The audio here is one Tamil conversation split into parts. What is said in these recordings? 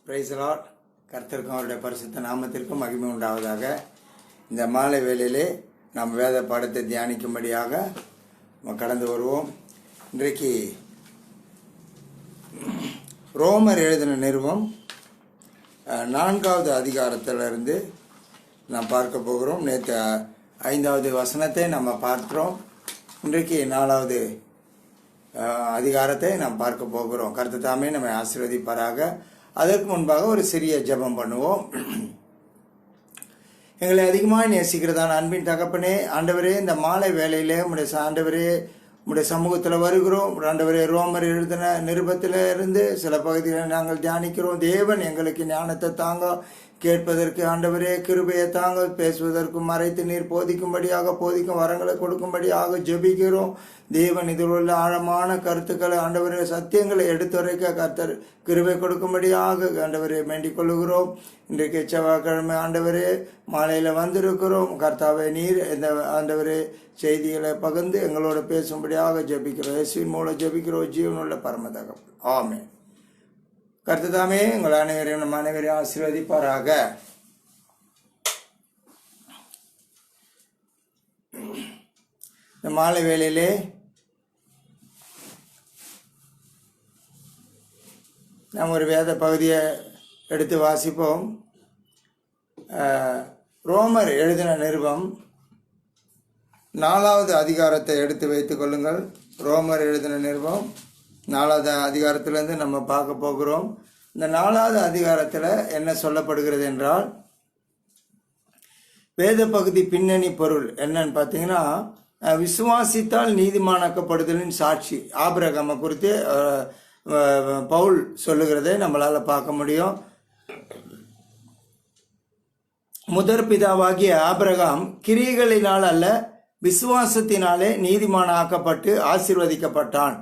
Price Lord. கர்த்தருக்கும் அவருடைய பரிசுத்த நாமத்திற்கும் மகிமை உண்டாவதாக. இந்த மாலை வேளையிலே நாம் வேத பாடத்தை தியானிக்கும்படியாக கடந்து வருவோம். இன்றைக்கு ரோமர் எழுதின நிருபம் 4வது அதிகாரத்திலிருந்து நாம் பார்க்க போகிறோம். நேற்று 5வது வசனத்தை நம்ம பார்க்கிறோம். இன்றைக்கு 4வது அதிகாரத்தை நாம் பார்க்க போகிறோம். கர்த்தர் தாமே நம்மை ஆசீர்வதிப்பாராக. அதற்கு முன்பாக ஒரு சிறிய ஜெபம் பண்ணுவோம். எங்களை அதிகமாக நேசிக்கிறதான அன்பின் தகப்பனே, ஆண்டவரே, இந்த மாலை வேளையிலே உடைய சமூகத்தில் வருகிறோம். ஆண்டவரே, ரோமர் எழுதின நிருபத்தில் இருந்து சில பகுதிகளை நாங்கள் தியானிக்கிறோம். தேவன் எங்களுக்கு ஞானத்தை தாங்க, கேட்பதற்கு ஆண்டவரே கிருபையை தாங்க, பேசுவதற்கு மறைத்து நீர் போதிக்கும் வரங்களை கொடுக்கும்படியாக ஜெபிக்கிறோம். தேவன் இதில் உள்ள ஆழமான கருத்துக்களை ஆண்டவரே சத்தியங்களை எடுத்துரைக்க கர்த்தர் கிருபை கொடுக்கும்படியாக ஆண்டவரே வேண்டிக் கொள்ளுகிறோம். இன்றைக்கு செவ்வாய்க்கிழமை ஆண்டவரே மாலையில் வந்திருக்கிறோம். கர்த்தாவை நீர் இந்த ஆண்டவரே செய்திகளை பகிர்ந்து எங்களோட பேசும்படியாக ஜெபிக்கிறோம். இயேசுவின் மூலம் ஜெபிக்கிறோம், ஜீவனுள்ள பரமதகப்பன். ஆமென். கர்த்தர் தாமே உங்கள் அனைவரையும் நம் அனைவரையும் ஆசீர்வதிப்பாராக. இந்த மாலை வேளையிலே நாம் ஒரு வேத பகுதியை எடுத்து வாசிப்போம். ரோமர் எழுதின நிருபம் 4வது அதிகாரத்தை எடுத்து வைத்துக் கொள்ளுங்கள். ரோமர் எழுதின நிருபம் 4வது அதிகாரத்திலிருந்து நம்ம பார்க்க போகிறோம். இந்த 4வது அதிகாரத்தில் என்ன சொல்லப்படுகிறது என்றால், வேத பகுதி பின்னணி பொருள் என்னன்னு பார்த்தீங்கன்னா, விசுவாசித்தால் நீதிமானாக்கப்படுதலின் சாட்சி ஆபிரகாமை குறித்து பவுல் சொல்லுகிறதை நம்மளால பார்க்க முடியும். முதற் பிதாவாகிய ஆபிரகாம் கிரியைகளினால் அல்ல, விசுவாசத்தினாலே நீதிமானாக்கப்பட்டு ஆசீர்வதிக்கப்பட்டான்.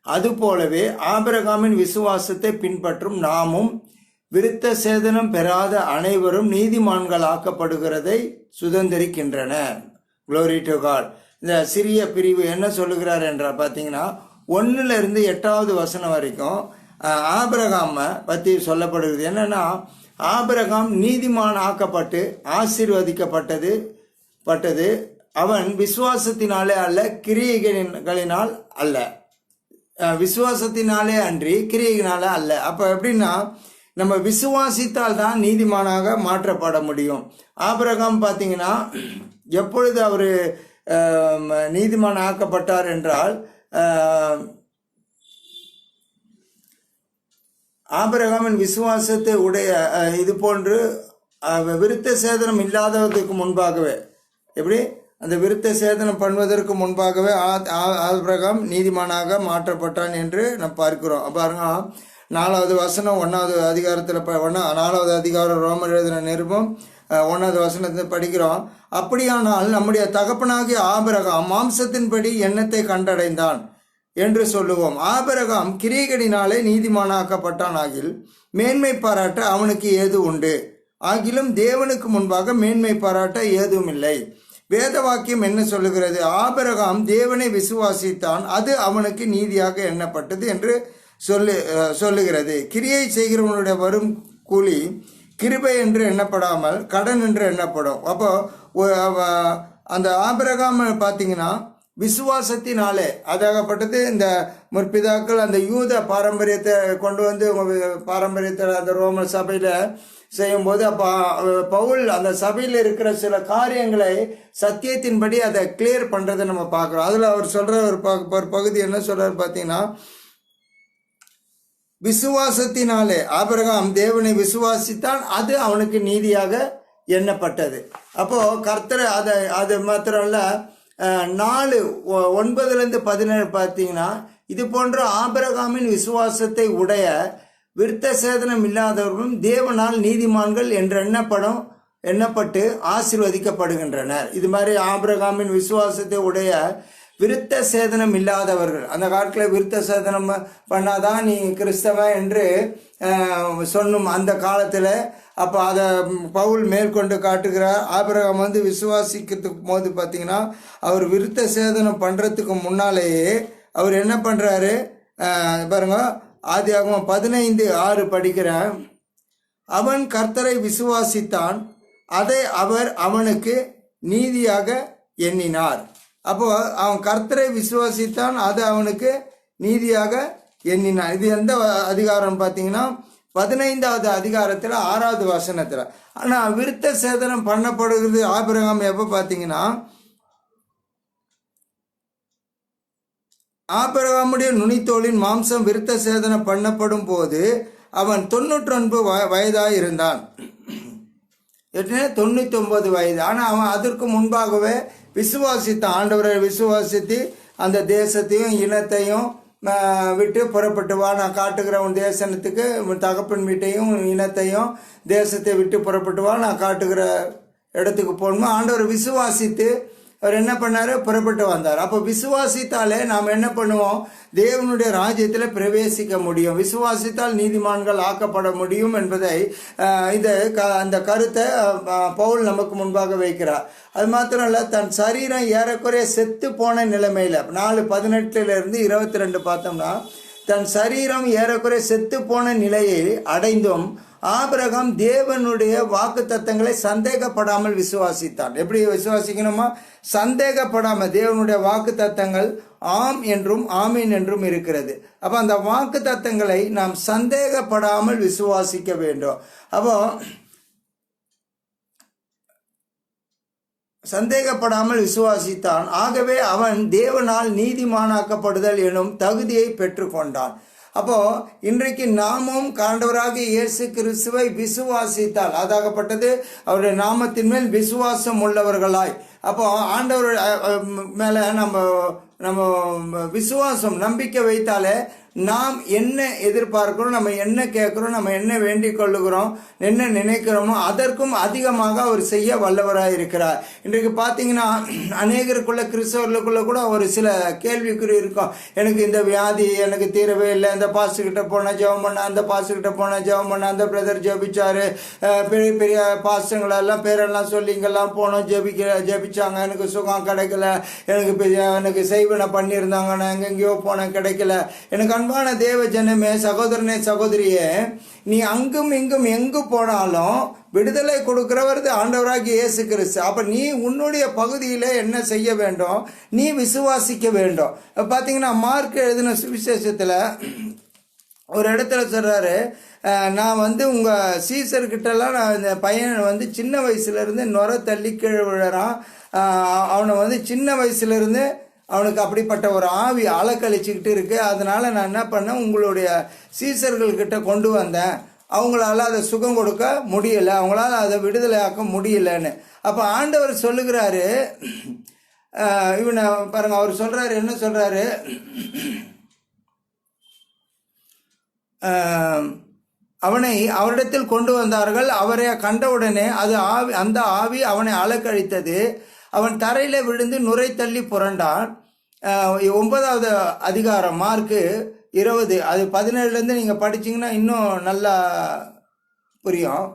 அதுபோலவே ஆபிரகாமின் விசுவாசத்தை பின்பற்றும் நாமும் விருத்த சேதனம் பெறாத அனைவரும் நீதிமான்கள் ஆக்கப்படுகிறதை சுதந்திரிக்கின்றனர். Glory to God. இந்த சிறிய பிரிவு என்ன சொல்லுகிறார் என்றால் பார்த்தீங்கன்னா, 1லிருந்து 8வது வசனம் வரைக்கும் ஆபிரகாம பற்றி சொல்லப்படுகிறது. என்னன்னா, ஆபிரகாம் நீதிமான் ஆக்கப்பட்டு ஆசீர்வதிக்கப்பட்டது அவன் விசுவாசத்தினாலே அல்ல, கிரியைகளினால் அல்ல. விசுவாசத்தினாலே அன்றி கிரியையினால அல்ல. அப்ப எப்படின்னா, நம்ம விசுவாசித்தால் தான் நீதிமானாக மாற்றப்பட முடியும். ஆபிரகாம் பார்த்தீங்கன்னா, எப்பொழுது அவர் நீதிமான் ஆக்கப்பட்டார் என்றால், ஆபிரகாமின் விசுவாசத்தை உடைய இது போன்று விருத்த சேதனம் இல்லாததுக்கு முன்பாகவே, எப்படி அந்த விருத்த சேதனம் பண்ணுவதற்கு முன்பாகவே ஆபிரகாம் நீதிமானாக மாற்றப்பட்டான் என்று நாம் பார்க்கிறோம். பாருங்க, 4வது வசனம் 1வது அதிகாரத்தில் 4வது அதிகாரம் ரோமர் எழுதின நிருபம் 1வது வசனத்தை படிக்கிறோம். அப்படியானால் நம்முடைய தகப்பனாகிய ஆபிரகாம் மாம்சத்தின்படி எண்ணத்தை கண்டடைந்தான் என்று சொல்லுவோம். ஆபிரகாம் கிரியைகளினாலே நீதிமானாக்கப்பட்டான் ஆகில் மேன்மை பாராட்ட அவனுக்கு ஏது உண்டு? ஆகிலும் தேவனுக்கு முன்பாக மேன்மை பாராட்ட ஏதும் இல்லை. வேத வாக்கியம் என்ன சொல்லுகிறது? ஆபிரகாம் தேவனை விசுவாசித்தான், அது அவனுக்கு நீதியாக எண்ணப்பட்டது என்று சொல்லுகிறது. கிரியை செய்கிறவனுடைய வரும் கூலி கிருபை என்று எண்ணப்படாமல் கடன் என்று எண்ணப்படும். அப்போ அந்த ஆபிரகாம் பார்த்தீங்கன்னா விசுவாசத்தினாலே அதாகப்பட்டது. இந்த முற்பிதாக்கள் அந்த யூத பாரம்பரியத்தை கொண்டு வந்து பாரம்பரியத்தில் அந்த ரோமர் சபையில் செய்யும்போது, அப்போ பவுல் அந்த சபையில் இருக்கிற சில காரியங்களை சத்தியத்தின்படி அதை கிளியர் பண்ணுறதை நம்ம பார்க்குறோம். அதில் அவர் சொல்கிற ஒரு பகுதி என்ன சொல்கிறார் பார்த்தீங்கன்னா, விசுவாசத்தினாலே ஆபிரகாம் தேவனை விசுவாசித்தான், அது அவனுக்கு நீதியாக எண்ணப்பட்டது. அப்போது கர்த்தர் அது மாத்திரம் இல்லை, 4:9 17 பார்த்தீங்கன்னா, இது போன்ற ஆபிரகாமின் விசுவாசத்தை உடைய விருத்த சேதனம் இல்லாதவர்களும் தேவனால் நீதிமான்கள் என்று எண்ணப்பட்டு ஆசீர்வதிக்கப்படுகின்றனர். இது மாதிரி ஆபிரகாமின் விசுவாசத்தை உடைய விருத்த சேதனம் இல்லாதவர்கள், அந்த காலத்தில் விருத்த சேதனம் பண்ணாதான் நீ கிறிஸ்தவன் என்று சொன்னும் அந்த காலத்தில். அப்போ அதை பவுல் மேற்கொண்டு காட்டுகிறார். ஆபிரகாம் விசுவாசிக்கிறதுக்கு போது பார்த்தீங்கன்னா, அவர் விருத்த சேதனம் பண்ணுறதுக்கு முன்னாலேயே அவர் என்ன பண்ணுறாரு பாருங்க. ஆதியாகமம் 15:6 படிக்கிறேன். அவன் கர்த்தரை விசுவாசித்தான், அதை அவர் அவனுக்கு நீதியாக எண்ணினார். அப்போ அவன் கர்த்தரை விசுவாசித்தான், அது அவனுக்கு நீதியாக எண்ணினான். இது எந்த அதிகாரம் பார்த்தீங்கன்னா 15வது அதிகாரத்தில் 6வது வசனத்தில். ஆனால் விருத்த சேதனம் பண்ணப்படுகிறது ஆபிரகாம் எப்போ பார்த்தீங்கன்னா, ஆபிரகாமுடைய நுனித்தோலின் மாம்சம் விருத்த சேதனம் பண்ணப்படும் போது அவன் 99 வயதாக இருந்தான். 99 வயது. ஆனால் அவன் அதற்கு முன்பாகவே விசுவாசித்தான். ஆண்டவரை விசுவாசித்து அந்த தேசத்தையும் இனத்தையும் விட்டு புறப்பட்டு வா, நான் காட்டுகிற உன் தேசத்துக்கு தகப்பன் வீட்டையும் இனத்தையும் தேசத்தை விட்டு புறப்பட்டு வா, நான் காட்டுகிற இடத்துக்கு போகணுமா. ஆண்டவர் விசுவாசித்து அவர் என்ன பண்ணார், புறப்பட்டு வந்தார். அப்போ விசுவாசித்தாலே நாம் என்ன பண்ணுவோம், தேவனுடைய ராஜ்யத்தில் பிரவேசிக்க முடியும். விசுவாசித்தால் நீதிமான்கள் ஆக்கப்பட முடியும் என்பதை அந்த கருத்தை பவுல் நமக்கு முன்பாக வைக்கிறார். அது மாத்திரம் இல்லை, தன் சரீரம் ஏறக்குறைய செத்து போன நிலைமையில் 4:18 22 பார்த்தோம்னா, தன் சரீரம் ஏறக்குறைய செத்து போன நிலையை அடைந்தும் ஆபிரகாம் தேவனுடைய வாக்கு தத்தங்களை சந்தேகப்படாமல் விசுவாசித்தான். எப்படி விசுவாசிக்கணுமா, சந்தேகப்படாமல். தேவனுடைய வாக்கு தத்தங்கள் ஆம் என்றும் ஆமீன் என்றும் இருக்கிறது. அப்போ அந்த வாக்கு தத்தங்களை நாம் சந்தேகப்படாமல் விசுவாசிக்க வேண்டும். அப்போ சந்தேகப்படாமல் விசுவாசித்தான், ஆகவே அவன் தேவனால் நீதிமானாக்கப்படுதல் எனும் தகுதியை பெற்றுக்கொண்டான். அப்போ இன்றைக்கு நாமும் ஆண்டவராக இயேசு கிறிஸ்துவை விசுவாசித்தால் அதாகப்பட்டது அவருடைய நாமத்தின் மேல் விசுவாசம் உள்ளவர்களாய். அப்போ ஆண்டவர் மேலே நம்ம விசுவாசம் நம்பிக்கை வைத்தாலே நாம் என்ன எதிர்பார்க்கிறோம், நம்ம என்ன கேட்குறோம், நம்ம என்ன வேண்டிக் கொள்ளுகிறோம், என்ன நினைக்கிறோமோ அதற்கும் அதிகமாக அவர் செய்ய வல்லவராக இருக்கிறார். இன்றைக்கு பார்த்தீங்கன்னா அநேகருக்குள்ள கிறிஸ்தவர்களுக்குள்ள கூட ஒரு சில கேள்விக்குறி இருக்கும். எனக்கு இந்த வியாதி எனக்கு தீரவே இல்லை, இந்த பாஸ்டர்கிட்ட போனால் ஜெபம் பண்ண, அந்த பாஸ்டர்கிட்ட போனால் ஜெபம் பண்ண, அந்த பிரதர் ஜெபிச்சாரு, பெரிய பெரிய பாஸ்டங்களெல்லாம் பேரெல்லாம் சொல்லி இங்கெல்லாம் போனோம், ஜெபிச்சாங்க, எனக்கு சுகம் கிடைக்கல, எனக்கு செய்வனை பண்ணியிருந்தாங்க, நான் எங்கெங்கேயோ போனேன் கிடைக்கல. எனக்கு அன்பான தேவ ஜனமே, சகோதரனே சகோதரியே, நீ அங்கும் இங்கும் எங்கு போனாலும் விடுதலை கொடுக்கிறவர் ஆண்டவராகி இயேசு கிறிஸ்து. அப்ப நீ உன்னுடைய பகுதியில என்ன செய்ய வேண்டும், நீ விசுவாசிக்க வேண்டும். பார்த்தீங்கன்னா மார்க் எழுதின சுவிசேஷத்துல ஒரு இடத்துல சொல்றாரு, நான் உங்க சீசர்கிட்டலாம் நான் இந்த பையனை சின்ன வயசுல இருந்து நுர தள்ளி கீழே விழுறான், அவனை சின்ன வயசுல இருந்து அவனுக்கு அப்படிப்பட்ட ஒரு ஆவி அலக்கழிச்சுக்கிட்டு இருக்கு, அதனால நான் என்ன பண்ணேன், உங்களுடைய சீசர்கள்கிட்ட கொண்டு வந்தேன், அவங்களால அதை சுகம் கொடுக்க முடியல, அவங்களால அதை விடுதலையாக்க முடியலன்னு. அப்போ ஆண்டவர் சொல்லுகிறாரு, இவனை பாருங்க, அவர் சொல்றாரு, என்ன சொல்றாரு, அவனை அவரிடத்தில் கொண்டு வந்தார்கள், அவரை கண்டவுடனே அந்த ஆவி அவனை அலக்கழித்தது, அவன் தரையில விழுந்து நுரை தள்ளி புரண்டான். 9வது அதிகாரம் மார்க்கு 20 அது 17 நீங்க படிச்சீங்கன்னா இன்னும் நல்லா புரியும்.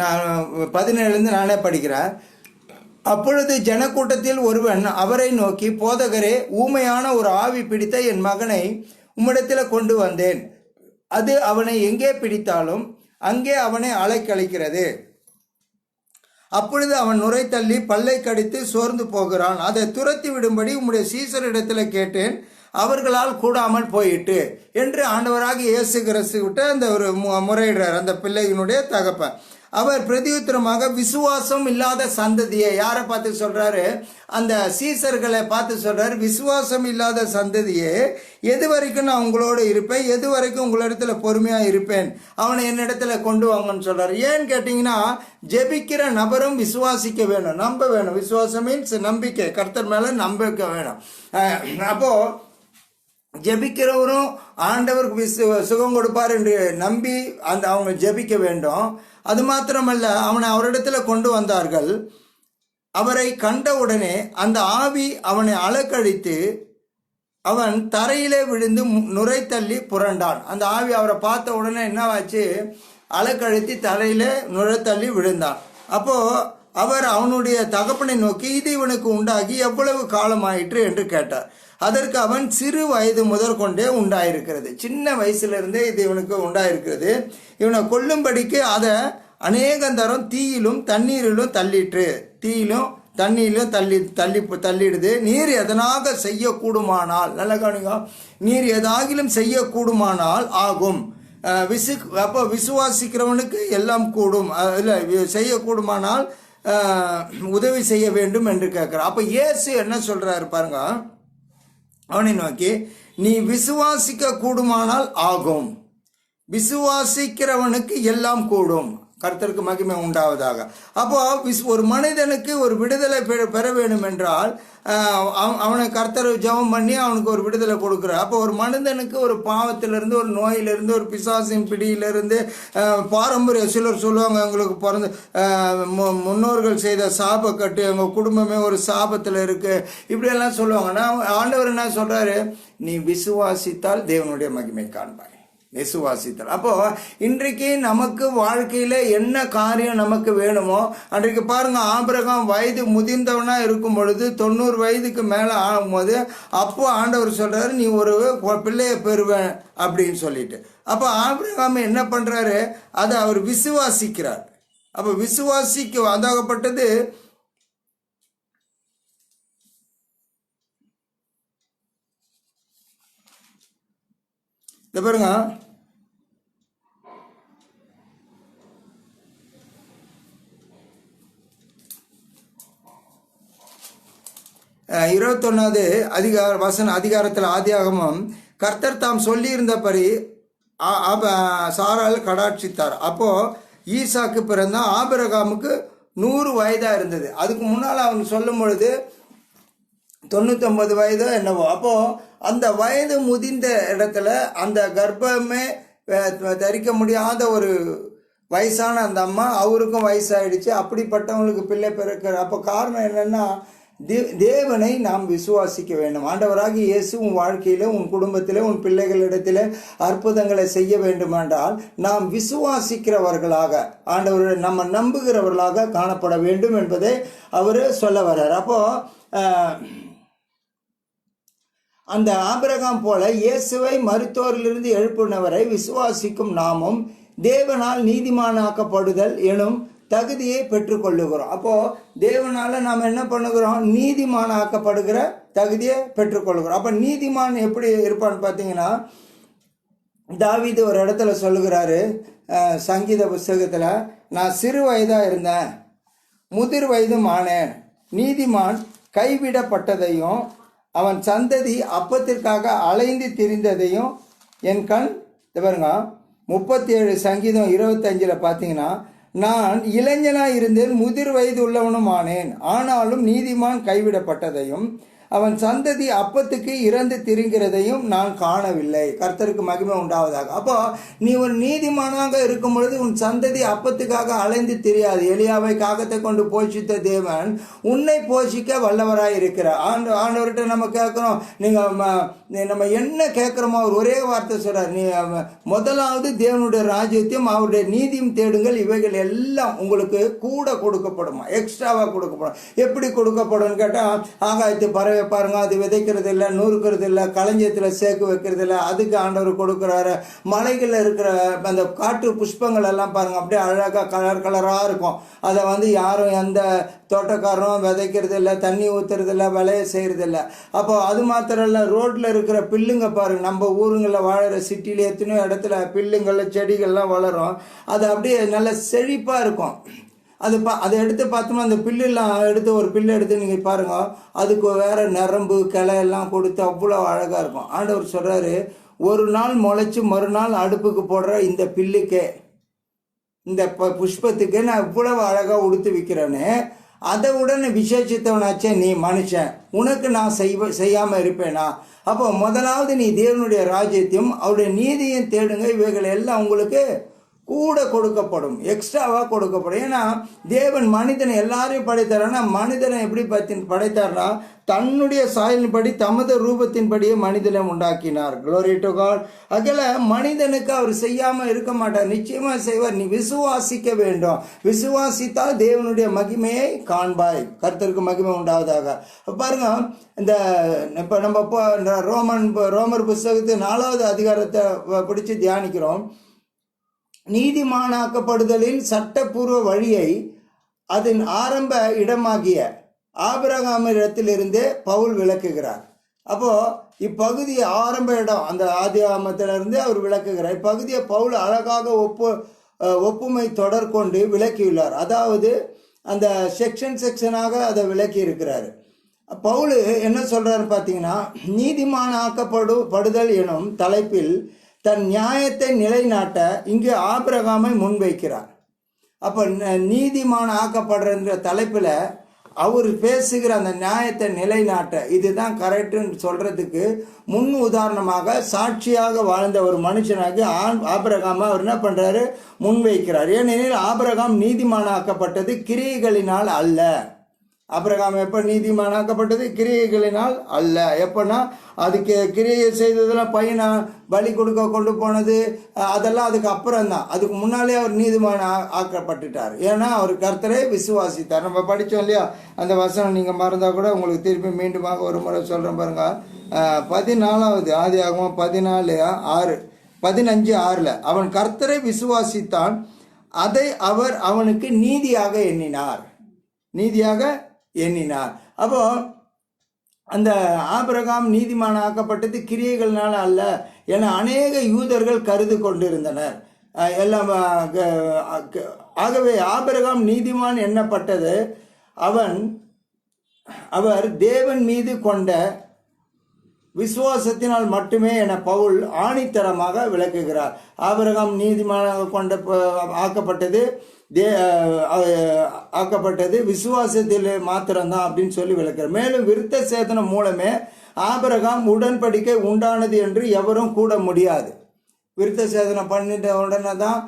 நான் 17 நானே படிக்கிறேன். அப்பொழுது ஜனக்கூட்டத்தில் ஒருவன் அவரை நோக்கி, போதகரே, ஊமையான ஒரு ஆவி பிடித்த என் மகனை உம்மிடத்தில் கொண்டு வந்தேன், அது அவனை எங்கே பிடித்தாலும் அங்கே அவனை அலைக்கழிக்கிறது, அப்பொழுது அவன் நுரை தள்ளி பல்லை கடித்து சோர்ந்து போகிறான், அதை துரத்தி விடும்படி உம்முடைய சீசரிடத்தில் கேட்டேன், அவர்களால் கூடாமல் போயிட்டு என்று ஆண்டவராக இயேசு கிறிஸ்து விட்ட அந்த ஒரு முறையிடுறார் அந்த பிள்ளையினுடைய தகப்பன். அவர் பிரதியுத்தரமாக, விசுவாசம் இல்லாத சந்ததியை, யாரை பார்த்து சொல்றாரு, அந்த சீசர்களை பார்த்து சொல்றாரு, விசுவாசம் இல்லாத சந்ததியே, எது வரைக்கும் நான் உங்களோட இருப்பேன், எது வரைக்கும் உங்களிடத்துல பொறுமையா இருப்பேன், அவனை என்னிடத்துல கொண்டு வாங்கன்னு சொல்றாரு. ஏன்னு கேட்டீங்கன்னா, ஜெபிக்கிற நபரும் விசுவாசிக்க வேணும், நம்ப வேணும். விசுவாசம் மீன்ஸ் நம்பிக்கை, கர்த்தர் மேல நம்பிக்கை வேணும். அப்போ ஜெபிக்கிறவரும் ஆண்டவருக்கு சுகம் கொடுப்பார் என்று நம்பி அவங்க ஜெபிக்க வேண்டும். அது மாத்திரமல்ல, அவனை அவரிடத்துல கொண்டு வந்தார்கள், அவரை கண்டவுடனே அந்த ஆவி அவனை அலக்கழித்து அவன் தரையிலே விழுந்து நுரை தள்ளி புரண்டான். அந்த ஆவி அவரை பார்த்த உடனே என்னவாச்சு, அலக்கழித்து தரையிலே நுரை தள்ளி விழுந்தான். அப்போ அவர் அவனுடைய தகப்பனை நோக்கி, இது இவனுக்கு உண்டாகி எவ்வளவு காலமாயிற்று என்று கேட்டார். அதற்கு அவன், சிறு வயது முதல் கொண்டே உண்டாயிருக்கிறது. சின்ன வயசுலேருந்தே இது இவனுக்கு உண்டாயிருக்கிறது. இவனை கொல்லும்படிக்கு அதை அநேகந்தரம் தீயிலும் தண்ணீரிலும் தள்ளிற்று. தீயிலும் தண்ணியிலும் தள்ளிடுது. நீர் எதனாக செய்யக்கூடுமானால், நல்ல கவனிங்க, நீர் எதாகிலும் செய்யக்கூடுமானால் ஆகும். அப்போ விசுவாசிக்கிறவனுக்கு எல்லாம் கூடும், இல்லை செய்யக்கூடுமானால் உதவி செய்ய வேண்டும் என்று கேட்குறான். அப்போ இயேசு என்ன சொல்கிறாரு பாருங்க, அவனை நோக்கி, நீ விசுவாசிக்க கூடுமானால் ஆகும். விசுவாசிக்கிறவனுக்கு எல்லாம் கூடும். கர்த்தருக்கு மகிமை உண்டாவதாக. அப்போ ஒரு மனிதனுக்கு ஒரு விடுதலை பெற வேண்டும் என்றால் அவனை கர்த்தர் ஜெபம் பண்ணி அவனுக்கு ஒரு விடுதலை கொடுக்குறார். அப்போ ஒரு மனிதனுக்கு ஒரு பாவத்திலிருந்து, ஒரு நோயிலிருந்து, ஒரு பிசாசின் பிடியிலிருந்து, பாரம்பரிய சிலர் சொல்லுவாங்க, எங்களுக்கு பிறந்த முன்னோர்கள் செய்த சாபக்கட்டு, எங்கள் குடும்பமே ஒரு சாபத்தில் இருக்குது, இப்படியெல்லாம் சொல்லுவாங்க. ஆண்டவர் என்ன சொல்கிறாரு, நீ விசுவாசித்தால் தேவனுடைய மகிமை காண்பாய். விசுவாசித்தல். அப்போ இன்றைக்கு நமக்கு வாழ்க்கையில என்ன காரியம் நமக்கு வேணுமோ, அன்றைக்கு பாருங்க, ஆபிரகாம் வயது முதிர்ந்தவனா இருக்கும் பொழுது 90 வயதுக்கு மேல ஆகும்போது அப்போ ஆண்டவர் சொல்றாரு, நீ ஒரு பிள்ளையை பெறுவேன் அப்படின்னு சொல்லிட்டு. அப்போ ஆபிரகாம் என்ன பண்றாரு, அதை அவர் விசுவாசிக்கிறார். அப்போ விசுவாசிக்க அதாகப்பட்டது இந்த பாருங்க, 21வது அதிகாரத்தில் ஆதியாகமம், கர்த்தர் தாம் சொல்லியிருந்தபடி சாரால் கடாட்சித்தார். அப்போ ஈசாக்கு பிறந்தா ஆபிரகாமுக்கு 100 வயதா இருந்தது. அதுக்கு முன்னால் அவன் சொல்லும் பொழுது 99 வயதோ என்னவோ. அப்போ அந்த வயது முதிர்ந்த இடத்துல அந்த கர்ப்பமே தரிக்க முடியாத ஒரு வயசான அந்த அம்மா, அவருக்கும் வயசாயிடுச்சு. அப்படிப்பட்டவங்களுக்கு பிள்ளை பிறக்கிற. அப்போ காரணம் என்னன்னா, தேவனை நாம் விசுவாசிக்க வேண்டும். ஆண்டவராகி இயேசு உன் வாழ்க்கையில, உன் குடும்பத்திலே, உன் பிள்ளைகளிடத்தில் அற்புதங்களை செய்ய வேண்டுமென்றால் நாம் விசுவாசிக்கிறவர்களாக, ஆண்டவரை நம்ம நம்புகிறவர்களாக காணப்பட வேண்டும் என்பதை அவர் சொல்ல வர்றார். அப்போ அந்த ஆபிரகாம் போல இயேசுவை மருத்துவரிலிருந்து எழுப்பினவரை விசுவாசிக்கும் நாமும் தேவனால் நீதிமானாக்கப்படுதல் எனும் தகுதியை பெற்றுக்கொள்ளுகிறோம். அப்போ தேவனால நாம் என்ன பண்ணுகிறோம், நீதிமானாக்கப்படுகிற தகுதியை பெற்றுக்கொள்கிறோம். அப்போ நீதிமான் எப்படி இருப்பான்னு பார்த்தீங்கன்னா, தாவீது ஒரு இடத்துல சொல்லுகிறாரு, சங்கீத புஸ்தகத்தில், நான் சிறு வயதாக இருந்தேன், முதிர் வயதும் ஆனேன், நீதிமான் கைவிடப்பட்டதையும் அவன் சந்ததி அப்பத்திற்காக அலைந்து திரிந்ததையும் என் கண். பாருங்க, 37 சங்கீதம் 25 பார்த்தீங்கன்னா, நான் இளைஞனாக இருந்தேன், முதிர் வயது உள்ளவனும் ஆனேன், ஆனாலும் நீதிமான் கைவிடப்பட்டதையும் அவன் சந்ததி அப்பத்துக்கு இறந்து திரிகிறதையும் நான் காணவில்லை. கர்த்தருக்கு மகிமை உண்டாவதாக. அப்போ நீ ஒரு நீதிமானாக இருக்கும் பொழுது உன் சந்ததி அப்பத்துக்காக அலைந்து தெரியாது. எலியாவை காகத்தை கொண்டு போஷித்த தேவன் உன்னை போஷிக்க வல்லவராய் இருக்கிறார். ஆண்டவர்கிட்ட நம்ம கேட்குறோம், நம்ம என்ன கேட்குறோமோ அவர் ஒரே வார்த்தை சொல்றார், நீ முதலாவது தேவனுடைய ராஜ்யத்தையும் அவருடைய நீதியும் தேடுங்கள், இவைகள் எல்லாம் உங்களுக்கு கூட கொடுக்கப்படுமா, எக்ஸ்ட்ராவாக கொடுக்கப்படும். எப்படி கொடுக்கப்படும் கேட்டால், ஆகாயத்து பறவை பாருங்க, அது விதைக்கிறது இல்லை, நூறுக்கிறது இல்லை, களஞ்சியத்தில் சேர்க்க வைக்கிறது இல்லை, அதுக்கு ஆண்டவர் கொடுக்குறாரு. மலைகளில் இருக்கிற அந்த காற்று புஷ்பங்கள் எல்லாம் பாருங்க, அப்படியே அழகாக கலராக இருக்கும். அதை யாரும் எந்த தோட்டக்காரரும் விதைக்கிறது இல்லை, தண்ணி ஊற்றுறது இல்லை, விளைய செய்கிறது இல்லை. அப்போ அது மாத்திரம் இல்லை, ரோட்டில் இருக்கிற பில்லுங்க பாருங்க, நம்ம ஊருங்களில் வாழற சிட்டியில் எத்தனையோ இடத்துல பில்லுங்களில் செடிகள்லாம் வளரும், அது அப்படியே நல்ல செழிப்பாக இருக்கும். அதை எடுத்து பார்த்தோம்னா, அந்த பில்லுலாம் எடுத்து ஒரு பில்லு எடுத்து நீங்கள் பாருங்க, அதுக்கு வேற நரம்பு கிளை எல்லாம் கொடுத்து அவ்வளோ அழகாக இருக்கும். ஆண்டவர் சொல்கிறாரு, ஒரு நாள் முளைச்சி மறுநாள் அடுப்புக்கு போடுற இந்த பில்லுக்கே, இந்த புஷ்பத்துக்கு நான் இவ்வளவு அழகாக உடுத்து விற்கிறேன்னு, அதை உடனே விசேஷித்தவனாச்சே நீ மனுஷன், உனக்கு நான் செய்யாமல் இருப்பேனா? அப்போ முதலாவது நீ தேவனுடைய ராஜ்யத்தையும் அவருடைய நீதியும் தேடுங்க, இவைகள் எல்லாம் உங்களுக்கு கூட கொடுக்கப்படும், எக்ஸ்ட்ராவாக கொடுக்கப்படும். ஏன்னா தேவன் மனிதனை எல்லாரையும் படைத்தார்னா மனிதனை எப்படி படைத்தார்னா தன்னுடைய சாயலின்படி தமது ரூபத்தின்படியே மனிதனை உண்டாக்கினார். Glory to God. அகல மனிதனுக்கு அவர் செய்யாமல் இருக்க மாட்டார், நிச்சயமாக செய்வார். நீ விசுவாசிக்க வேண்டும், விசுவாசித்தால் தேவனுடைய மகிமையை காண்பாய். கர்த்தருக்கு மகிமை உண்டாவதாக. பாருங்க, இப்போ நம்ம ரோமர் புஸ்தகத்து 4வது அதிகாரத்தை பிடிச்சு தியானிக்கிறோம். நீதிமானாக்கப்படுதலின் சட்டப்பூர்வ வழியை அதன் ஆரம்ப இடமாகிய ஆபிரகாமிடத்திலிருந்தே பவுல் விளக்குகிறார். அப்போ இப்பகுதி ஆரம்ப இடம் அந்த ஆதியாகமத்திலிருந்து அவர் விளக்குகிறார். இப்பகுதியை பவுல் அழகாக ஒப்புமை தொடர் கொண்டு விளக்கியுள்ளார். அதாவது அந்த செக்ஷனாக அதை விளக்கி இருக்கிறார். பவுல் என்ன சொல்றாரு பார்த்தீங்கன்னா, நீதிமானாக்கப்படுதல் எனும் தலைப்பில் தன் நியாயத்தை நிலைநாட்ட இங்கு ஆபிரகாமை முன்வைக்கிறார். அப்போ நீதிமான் ஆக்கப்படுற தலைப்பில் அவர் பேசுகிற அந்த நியாயத்தை நிலைநாட்ட இதுதான் கரெக்டுன்னு சொல்கிறதுக்கு முன் உதாரணமாக சாட்சியாக வாழ்ந்த ஒரு மனுஷனாகி ஆபிரகாமை அவர் என்ன பண்ணுறாரு, முன்வைக்கிறார். ஏனெனில் ஆபிரகாம் நீதிமானாக்கப்பட்டது கிரியைகளினால் அல்ல. ஆபிரகாம் எப்போ நீதிமானாக்கப்பட்டது? கிரியைகளினால் அல்ல. எப்போன்னா அதுக்கு கிரியை செய்ததெல்லாம் பையனை பலி கொடுக்க கொண்டு போனது அதெல்லாம் அதுக்கு அப்புறம் தான். அதுக்கு முன்னாலே அவர் நீதிமான ஆக்கப்பட்டுட்டார். ஏன்னா அவர் கர்த்தரை விசுவாசித்தார். நம்ம படித்தோம் இல்லையா அந்த வசனம், நீங்கள் மறந்தால் கூட உங்களுக்கு திருப்பி மீண்டுமாக ஒரு முறை சொல்கிறேன் பாருங்க. 14வது ஆதியாகமம் 15:6 அவன் கர்த்தரை விசுவாசித்தான், அதை அவர் அவனுக்கு நீதியாக எண்ணினார். அப்போ அந்த ஆபிரகாம் நீதிமான் ஆக்கப்பட்டது கிரியைகள்னால அல்ல என அநேக யூதர்கள் கருது கொண்டிருந்தனர் எல்லாம். ஆகவே ஆபிரகாம் நீதிமான் எண்ணப்பட்டது அவர் தேவன் மீது கொண்ட விசுவாசத்தினால் மட்டுமே என பவுல் ஆணித்தரமாக விளக்குகிறார். ஆபிரகாம் நீதிமானாக ஆக்கப்பட்டது விசுவாசத்தில் மாத்திரம்தான் அப்படின்னு சொல்லி விளக்கிறார். மேலும் விருத்த சேதனம் மூலமே ஆபிரகாம் உடன்படிக்கை உண்டானது என்று எவரும் கூட முடியாது. விருத்த சேதனம் பண்ணிட்ட உடனே தான்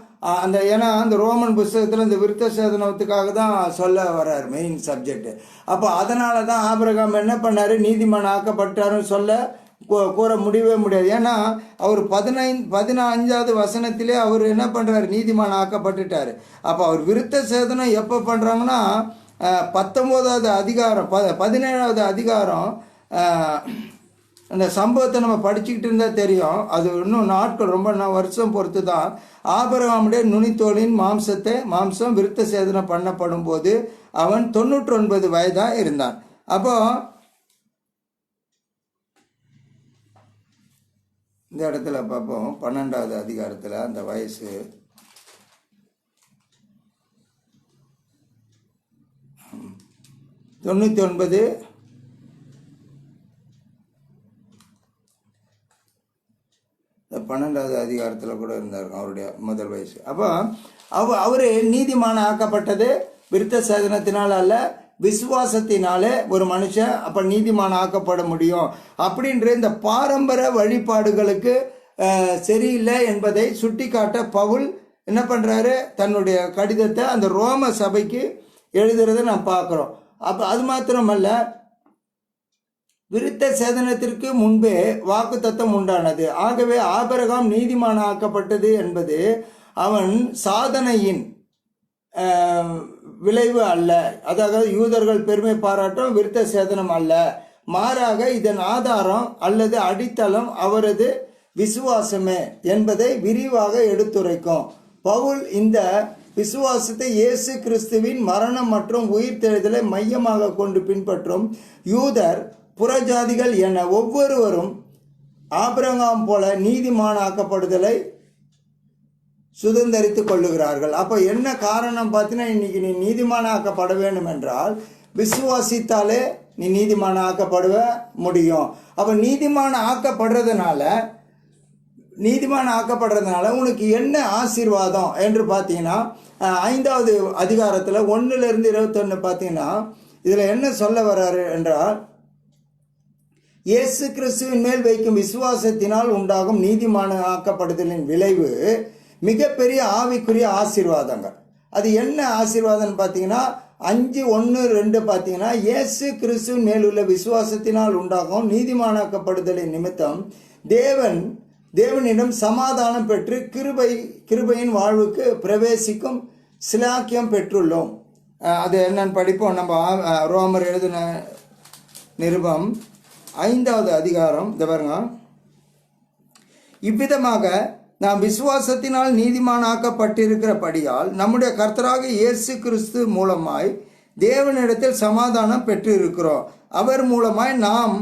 ஏன்னா அந்த ரோமன் புஸ்தகத்தில் இந்த விருத்த சேதனத்துக்காக தான் சொல்ல வர்றார் மெயின் சப்ஜெக்ட். அப்போ அதனால தான் ஆபிரகாம் என்ன பண்ணார், நீதிமான் ஆக்கப்பட்டாருன்னு சொல்ல கூற முடியவே முடியாது. ஏன்னா அவர் 15வது வசனத்திலே அவர் என்ன பண்ணுறாரு, நீதிமான் ஆக்கப்பட்டுட்டார். அப்போ அவர் விருத்த சேதனம் எப்போ பண்ணுறாங்கன்னா 19வது அதிகாரம் 17வது அதிகாரம் அந்த சம்பவத்தை நம்ம படிச்சுக்கிட்டு இருந்தால் தெரியும். அது இன்னும் நாட்கள் ரொம்ப வருஷம் பொறுத்து தான். ஆபிரகாமுடைய நுனித்தோலின் மாம்சம் விருத்த சேதனம் பண்ணப்படும் போது அவன் 99 வயதாக இருந்தான். அப்போ இந்த இடத்துல பார்ப்போம் 12வது அதிகாரத்தில் அந்த வயசு 99 12வது அதிகாரத்தில் கூட இருந்தார் அவருடைய முதல் வயசு. அப்போ அவர் நீதிமான ஆக்கப்பட்டது விருத்த சேதனத்தினால் அல்ல, விசுவாசத்தினாலே ஒரு மனுஷன் அப்போ நீதிமான ஆக்கப்பட முடியும். அப்படின்ற இந்த பாரம்பரிய வழிபாடுகளுக்கு சரியில்லை என்பதை சுட்டி காட்ட பவுல் என்ன பண்ணுறாரு, தன்னுடைய கடிதத்தை அந்த ரோம சபைக்கு எழுதுறதை நாம் பார்க்குறோம். அப்போ அது மாத்திரமல்ல, விருத்த சேதனத்திற்கு முன்பே வாக்கு தத்தம் உண்டானது. ஆகவே ஆபிரகாம் நீதிமான ஆக்கப்பட்டது என்பது அவன் சாதனையின் விளைவு அல்ல. அதாவது யூதர்கள் பெருமை பாராட்டும் விருத்த சேதனம் அல்ல, மாறாக இதன் ஆதாரம் அல்லது அடித்தளம் அவரது விசுவாசமே என்பதை விரிவாக எடுத்துரைக்கும். பவுல் இந்த விசுவாசத்தை இயேசு கிறிஸ்துவின் மரணம் மற்றும் உயிர்த்தெழுதலை மையமாக கொண்டு பின்பற்றும் யூதர் புறஜாதிகள் என ஒவ்வொருவரும் ஆபிரகாம் போல நீதிமானாக்கப்படுதலை சுதந்திரித்து கொள்ளுகிறார்கள். அப்போ என்ன காரணம் பார்த்தீங்கன்னா, இன்னைக்கு நீ நீதிமானாக்கப்பட வேண்டும் என்றால் விசுவாசித்தாலே நீ நீதிமான ஆக்கப்படுவ முடியும். அப்போ நீதிமான ஆக்கப்படுறதுனால உனக்கு என்ன ஆசீர்வாதம் என்று பார்த்தீங்கன்னா, 5வது அதிகாரத்தில் 1 21 பார்த்தீங்கன்னா இதில் என்ன சொல்ல வர்றாரு என்றால், இயேசு கிறிஸ்துவின் மேல் வைக்கும் விசுவாசத்தினால் உண்டாகும் நீதிமான ஆக்கப்படுதலின் விளைவு மிகப்பெரிய ஆவிக்குரிய ஆசீர்வாதங்கள். அது என்ன ஆசீர்வாதம்னு பார்த்தீங்கன்னா 5:1-2 பார்த்தீங்கன்னா, இயேசு கிறிஸ்துவின் மேலுள்ள விசுவாசத்தினால் உண்டாகும் நீதிமானாக்கப்படுதலின் நிமித்தம் தேவனிடம் சமாதானம் பெற்று கிருபையின் வாழ்வுக்கு பிரவேசிக்கும் சிலாக்கியம் பெற்றுள்ளோம். அது என்னன்னு படிப்போம். நம்ம ரோமர் எழுதின நிருபம் 5வது அதிகாரம். இந்த பாருங்க, இவ்விதமாக நாம் விசுவாசத்தினால் நீதிமானாக்கப்பட்டிருக்கிறபடியால் நம்முடைய கர்த்தராகிய இயேசு கிறிஸ்து மூலமாய் தேவனிடத்தில் சமாதானம் பெற்று இருக்கிறோம். அவர் மூலமாய் நாம்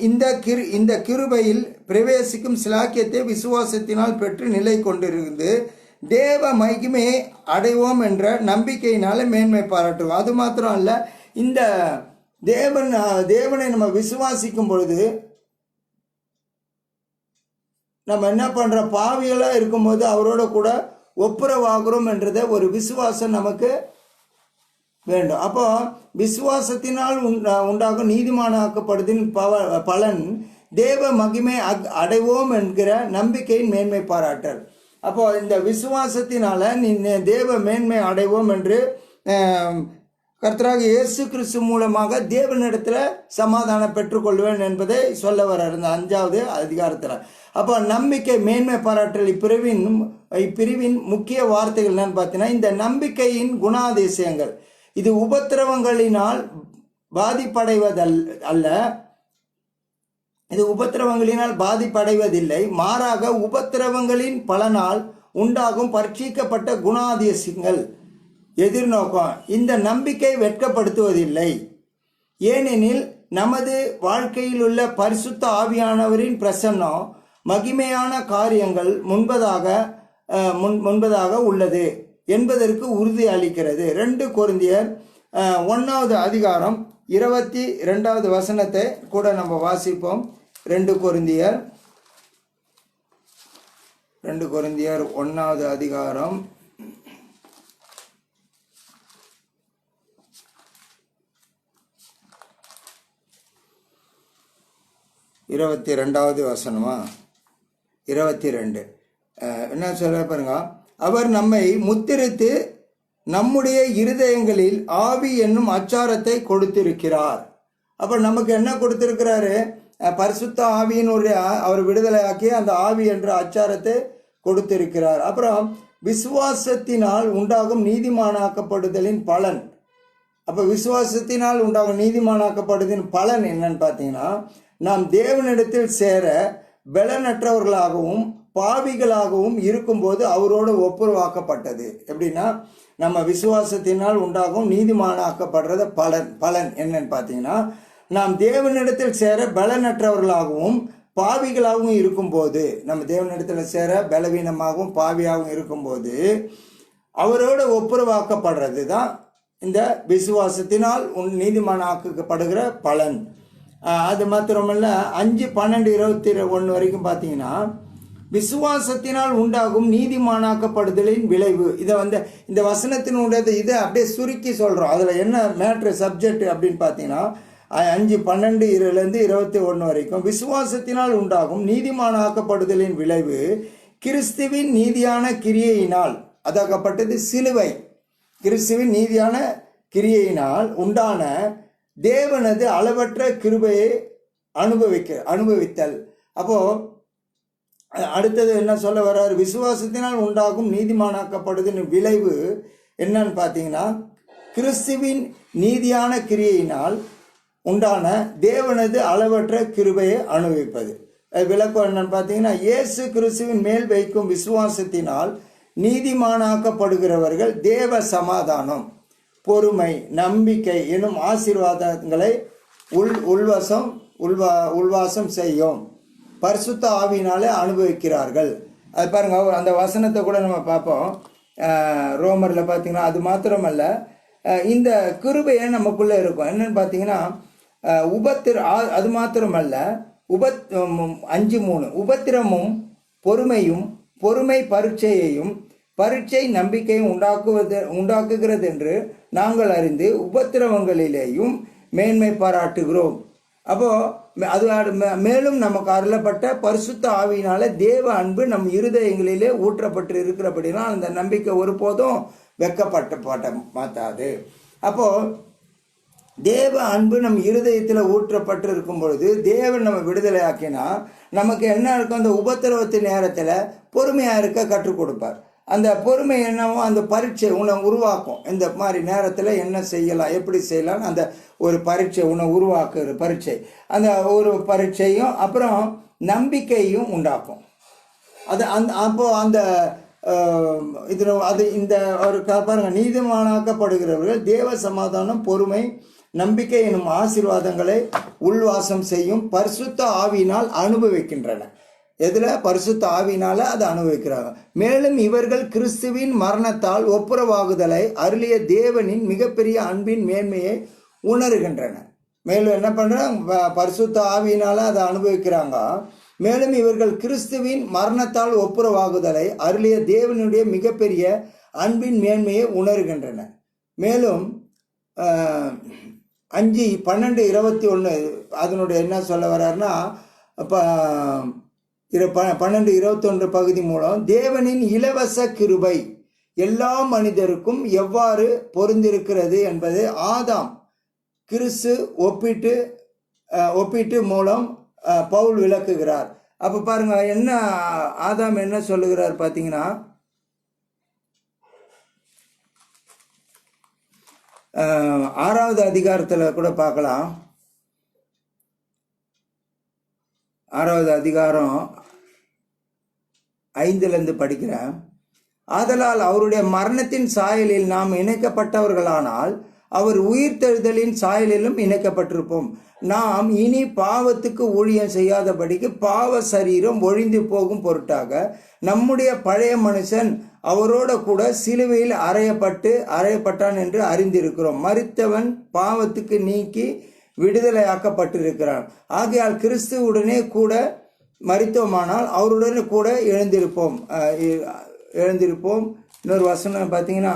இந்த கிருபையில் பிரவேசிக்கும் சிலாக்கியத்தை விசுவாசத்தினால் பெற்று நிலை கொண்டிருந்து தேவ மகிமையை அடைவோம் என்ற நம்பிக்கையினால மேன்மை பாராட்டுவோம். அது மாத்திரம் அல்ல, இந்த தேவனை நம்ம விசுவாசிக்கும் பொழுது நம்ம என்ன பண்ணுறோம், பாவிகளாக இருக்கும்போது அவரோட கூட ஒப்புரவாகிறோம் என்றதை ஒரு விசுவாசம் நமக்கு வேண்டும். அப்போ விசுவாசத்தினால் உண்டாகும் நீதிமானாக்கப்படுதின் பலன் தேவ மகிமை அடைவோம் என்கிற நம்பிக்கையின் மேன்மை பாராட்டல். அப்போ இந்த விசுவாசத்தினால நீ தேவ மேன்மை அடைவோம் என்று கர்த்தராகிய இயேசு கிறிஸ்து மூலமாக தேவனிடத்தில் சமாதானம் பெற்றுக்கொள்வேன் என்பதை சொல்ல வர இந்த 5வது அதிகாரத்தில். அப்போ நம்பிக்கை மேன்மை பாராட்டல் இப்பிரிவின் முக்கிய வார்த்தைகள் என்னன்னு பார்த்தீங்கன்னா, இந்த நம்பிக்கையின் குணாதிசயங்கள். இது உபத்திரவங்களினால் பாதிப்படைவதில்லை, மாறாக உபத்திரவங்களின் பலனால் உண்டாகும் பரீட்சிக்கப்பட்ட குணாதிசயங்கள் எதிர்நோக்கம். இந்த நம்பிக்கை வெட்கப்படுத்துவதில்லை, ஏனெனில் நமது வாழ்க்கையில் உள்ள பரிசுத்த ஆவியானவரின் பிரசன்னம் மகிமையான காரியங்கள் முன்பதாக உள்ளது என்பதற்கு உறுதி அளிக்கிறது. 2 கொரிந்தியர் 1வது அதிகாரம் 22வது வசனத்தை கூட நம்ம வாசிப்போம். 2 கொரிந்தியர் 1வது அதிகாரம் 22வது வசனமா 22 என்ன சொல்ல பாருங்க, அவர் நம்மை முத்திரித்து நம்முடைய இருதயங்களில் ஆவி என்னும் அச்சாரத்தை கொடுத்திருக்கிறார். அப்போ நமக்கு என்ன கொடுத்திருக்கிறாரு, பரிசுத்த ஆவியினுடைய அவர் விடுதலையாக்கி அந்த ஆவி என்ற அச்சாரத்தை கொடுத்திருக்கிறார். அப்புறம் விசுவாசத்தினால் உண்டாகும் நீதிமானாக்கப்படுதலின் பலன். அப்போ விசுவாசத்தினால் உண்டாகும் நீதிமானாக்கப்படுதலின் பலன் என்னன்னு பார்த்தீங்கன்னா, நாம் தேவனிடத்தில் சேர பலனற்றவர்களாகவும் பாவிகளாகவும் இருக்கும்போது அவரோடு ஒப்புரவாக்கப்பட்டது. எப்படின்னா, நம்ம விசுவாசத்தினால் உண்டாகும் நீதிமானாக்கப்படுறத பலன் என்னன்னு பார்த்தீங்கன்னா, நாம் தேவனிடத்தில் சேர பலனற்றவர்களாகவும் பாவிகளாகவும் இருக்கும்போது, நம்ம தேவனிடத்தில் சேர பலவீனமாகவும் பாவியாகவும் இருக்கும்போது அவரோடு ஒப்புரவாக்கப்படுறது தான் இந்த விசுவாசத்தினால் நீதிமானாக்கப்படுகிற பலன். அது மாத்திரமல்ல, 5:12-21 வரைக்கும் பார்த்தீங்கன்னா, விசுவாசத்தினால் உண்டாகும் நீதிமானாக்கப்படுதலின் விளைவு. இதை இந்த வசனத்தினுடைய இதை அப்படியே சுருக்கி சொல்கிறோம். அதில் என்ன மேட்ரு சப்ஜெக்ட் அப்படின்னு பார்த்தீங்கன்னா, 5:12-21 வரைக்கும் விசுவாசத்தினால் உண்டாகும் நீதிமானாக்கப்படுதலின் விளைவு கிறிஸ்துவின் நீதியான கிரியையினால், அதாகப்பட்டது சிலுவை, கிறிஸ்துவின் நீதியான கிரியையினால் உண்டான தேவனது அளவற்ற கிருபையை அனுபவித்தல். அப்போ அடுத்தது என்ன சொல்ல வர்றாரு, விசுவாசத்தினால் உண்டாகும் நீதிமானாக்கப்படுவதின் விளைவு என்னன்னு பார்த்தீங்கன்னா, கிறிஸ்துவின் நீதியான கிரியையினால் உண்டான தேவனது அளவற்ற கிருபையை அனுபவிப்பது. விளக்கம் என்னன்னு பார்த்தீங்கன்னா, இயேசு கிறிஸ்துவின் மேல் வைக்கும் விசுவாசத்தினால் நீதிமானாக்கப்படுகிறவர்கள் தேவ சமாதானம், பொறுமை, நம்பிக்கை எனும் ஆசீர்வாதங்களை உள்வாசம் செய்யும் பரிசுத்த ஆவியினாலே அனுபவிக்கிறார்கள். அது பாருங்க, அந்த வசனத்தை கூட நம்ம பார்ப்போம் ரோமரில் பார்த்தீங்கன்னா. அது மாத்திரமல்ல, இந்த கிருபையை நமக்குள்ளே இருக்கும். என்னன்னு பார்த்தீங்கன்னா, அது மாத்திரமல்ல, 5:3 உபத்திரமும் பொறுமையும், பொறுமை பரீட்சையையும், பரீட்சை நம்பிக்கையும் உண்டாக்குகிறது என்று நாங்கள் அறிந்து உபத்திரவங்களிலேயும் மேன்மை பாராட்டுகிறோம். அப்போ மேலும் நமக்கு அருளப்பட்ட பரிசுத்த ஆவியினால தேவ அன்பு நம் இருதயங்களிலே ஊற்றப்பட்டு இருக்கிறபடினால் அந்த நம்பிக்கை ஒருபோதும் வெக்கப்பட்ட மாட்டாது. அப்போ தேவ அன்பு நம் இருதயத்தில் ஊற்றப்பட்டு இருக்கும் பொழுது தேவன் நம்ம விடுதலை ஆக்கினா நமக்கு என்ன இருக்கும், அந்த உபத்திரவத்தின் நேரத்தில் பொறுமையாக இருக்க கற்றுக் கொடுப்பார். அந்த பொறுமை என்னவோ அந்த பரீட்சை உன்னை உருவாக்கும். இந்த மாதிரி நேரத்தில் என்ன செய்யலாம், எப்படி செய்யலாம், அந்த ஒரு பரீட்சை உன்னை உருவாக்குற பரீட்சை, அந்த ஒரு பரீட்சையும் அப்புறம் நம்பிக்கையும் உண்டாக்கும். அது அப்போது அந்த இதில் அது இந்த ஒரு பாருங்கள், நீதிமானாக்கப்படுகிறவர்கள் தேவ சமாதானம், பொறுமை, நம்பிக்கை எனும் ஆசீர்வாதங்களை உள்வாசம் செய்யும் பரிசுத்த ஆவியினால் அனுபவிக்கின்றன. எதில்? பரிசுத்த ஆவியினால அதை அனுபவிக்கிறாங்க. மேலும் இவர்கள் கிறிஸ்துவின் மரணத்தால் ஒப்புரவாகுதலை அருளிய தேவனின் மிகப்பெரிய அன்பின் மேன்மையை உணர்கின்றன. மேலும் என்ன பண்ணுறாங்க? பரிசுத்த ஆவியினால அதை அனுபவிக்கிறாங்க. மேலும் இவர்கள் கிறிஸ்துவின் மரணத்தால் ஒப்புரவாகுதலை அருளிய தேவனுடைய மிகப்பெரிய அன்பின் மேன்மையை உணர்கின்றன. மேலும் 5:12-21 அதனுடைய என்ன சொல்ல வர்றாருன்னா, இப்போ 12-21 பகுதி மூலம் தேவனின் இலவச கிருபை எல்லா மனிதருக்கும் எவ்வாறு பொருந்திருக்கிறது என்பது ஆதாம் கிறிஸ்து ஒப்பீட்டு மூலம் பவுல் விளக்குகிறார். அப்போ பாருங்க, என்ன ஆதாம் என்ன சொல்லுகிறார் பார்த்தீங்கன்னா, 6வது அதிகாரத்தில் கூட பார்க்கலாம். 6வது அதிகாரம் 5லேருந்து படிக்கிறேன். ஆதலால் அவருடைய மரணத்தின் சாயலில் நாம் இணைக்கப்பட்டவர்களானால் அவர் உயிர்த்தெழுதலின் சாயலிலும் இணைக்கப்பட்டிருப்போம். நாம் இனி பாவத்துக்கு ஊழியம் செய்யாதபடிக்கு பாவ சரீரம் ஒழிந்து போகும் பொருட்டாக நம்முடைய பழைய மனுஷன் அவரோட கூட சிலுவையில் அறையப்பட்டான் என்று அறிந்திருக்கிறோம். மரித்தவன் பாவத்துக்கு நீக்கி விடுதலையாக்கப்பட்டிருக்கிறான். ஆகையால் கிறிஸ்துவுடனே கூட மரித்தோமானால் அவருடனே கூட எழுந்திருப்போம். இன்னொரு வசனம் பார்த்தீங்கன்னா,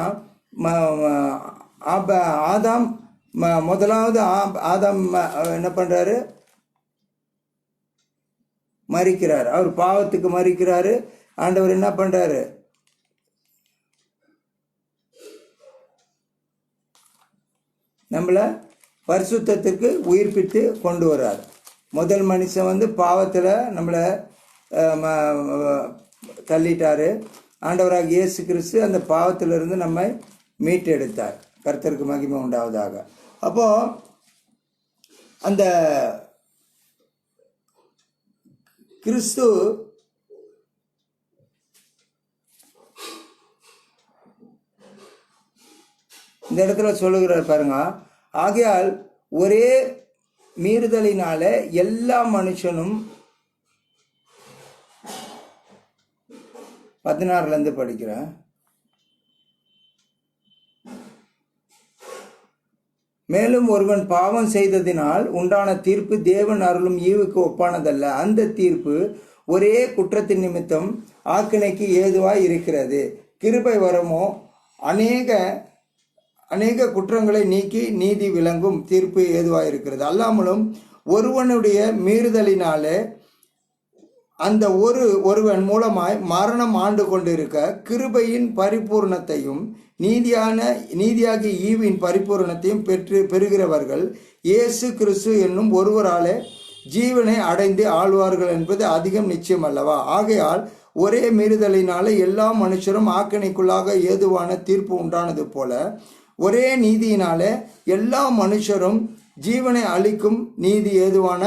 ஆதாம் முதலாவது ஆதாம் என்ன பண்றாரு? மரிக்கிறார். அவர் பாவத்துக்கு மரிக்கிறாரு. ஆண்டவர் என்ன பண்றாரு? நம்மளை பரிசுத்தத்திற்கு உயிர்ப்பித்து கொண்டு வர்றார். முதல் மனுஷன் பாவத்தில் நம்மளை தள்ளிட்டாரு. ஆண்டவராக இயேசு கிறிஸ்து அந்த பாவத்திலிருந்து நம்மை மீட்டெடுத்தார். கர்த்தருக்கு மகிமை உண்டாவதாக. அப்போ அந்த கிறிஸ்து இந்த இடத்துல சொல்லுகிறார் பாருங்க, ஆகையால் ஒரே மீறுதலினால எல்லா மனுஷனும் 16லேருந்து படிக்கிறேன். மேலும் ஒருவன் பாவம் செய்ததினால் உண்டான தீர்ப்பு தேவன் அருளும் ஈவுக்கு ஒப்பானதல்ல. அந்த தீர்ப்பு ஒரே குற்றத்தின் நிமித்தம் ஆக்கினைக்கு ஏதுவாய் இருக்கிறது. கிருபை வரமோ அநேக குற்றங்களை நீக்கி நீதி விளங்கும் தீர்ப்பு ஏதுவாக இருக்கிறது. அல்லாமலும் ஒருவனுடைய மீறுதலினாலே அந்த ஒருவன் மூலமாய் மரணம் ஆண்டு கொண்டிருக்க கிருபையின் பரிபூர்ணத்தையும் நீதியாகிய ஈவின் பரிபூர்ணத்தையும் பெறுகிறவர்கள் இயேசு கிறிஸ்து என்னும் ஒருவராலே ஜீவனை அடைந்து ஆழ்வார்கள் என்பது அதிகம் நிச்சயம் அல்லவா? ஆகையால் ஒரே மீறுதலினாலே எல்லா மனுஷரும் ஆக்கினைக்குள்ளாக ஏதுவான தீர்ப்பு உண்டானது போல ஒரே நீதியினாலே எல்லா மனுஷரும் ஜீவனை அளிக்கும் நீதி ஏதுவான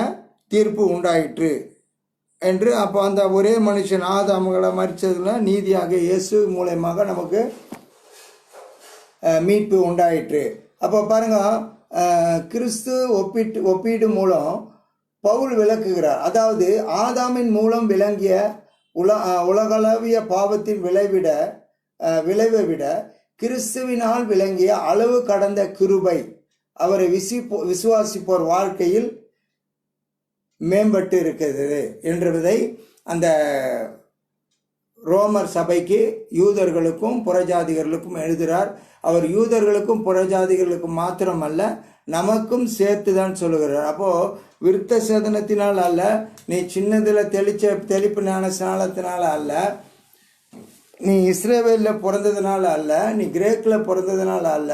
தீர்ப்பு உண்டாயிற்று என்று. அப்போ அந்த ஒரே மனுஷன் ஆதாம்களை மரிச்சதுல நீதியாக இயேசு மூலமாக நமக்கு மீட்பு உண்டாயிற்று. அப்போ பாருங்க, கிறிஸ்து ஒப்பீடு மூலம் பவுல் விளக்குகிறார். அதாவது ஆதாமின் மூலம் விளங்கிய உலகளவிய பாவத்தின் விளைவை விட கிறிஸ்துவினால் விளங்கிய அளவு கடந்த கிருபை அவரை விசுவாசிப்போர் வாழ்க்கையில் மேம்பட்டு இருக்கிறது என்பதை அந்த ரோமர் சபைக்கு யூதர்களுக்கும் புறஜாதிகளுக்கும் எழுதுகிறார். அவர் யூதர்களுக்கும் புறஜாதிகளுக்கும் மாத்திரமல்ல நமக்கும் சேர்த்து தான் சொல்லுகிறார். அப்போது விருத்த சேதனத்தினால் அல்ல, நீ சின்னதில் தெளிப்பு ஞான ஸ்நானத்தினால அல்ல, நீ இஸ்ரேவேலில் பிறந்ததுனால அல்ல, நீ கிரேக்கில் பிறந்ததுனால அல்ல,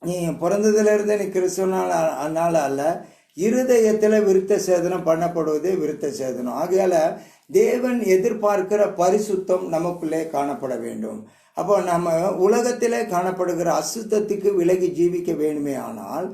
நீ பிறந்ததுலேருந்து நீ கிறிஸ்துவனால அல்ல, இருதயத்தில் விருத்த சேதனம் பண்ணப்படுவதே விருத்த சேதனம். ஆகையால் தேவன் எதிர்பார்க்கிற பரிசுத்தம் நமக்குள்ளே காணப்பட வேண்டும். அப்போ நம்ம உலகத்திலே காணப்படுகிற அசுத்தத்துக்கு விலகி ஜீவிக்க வேணுமே ஆனால்,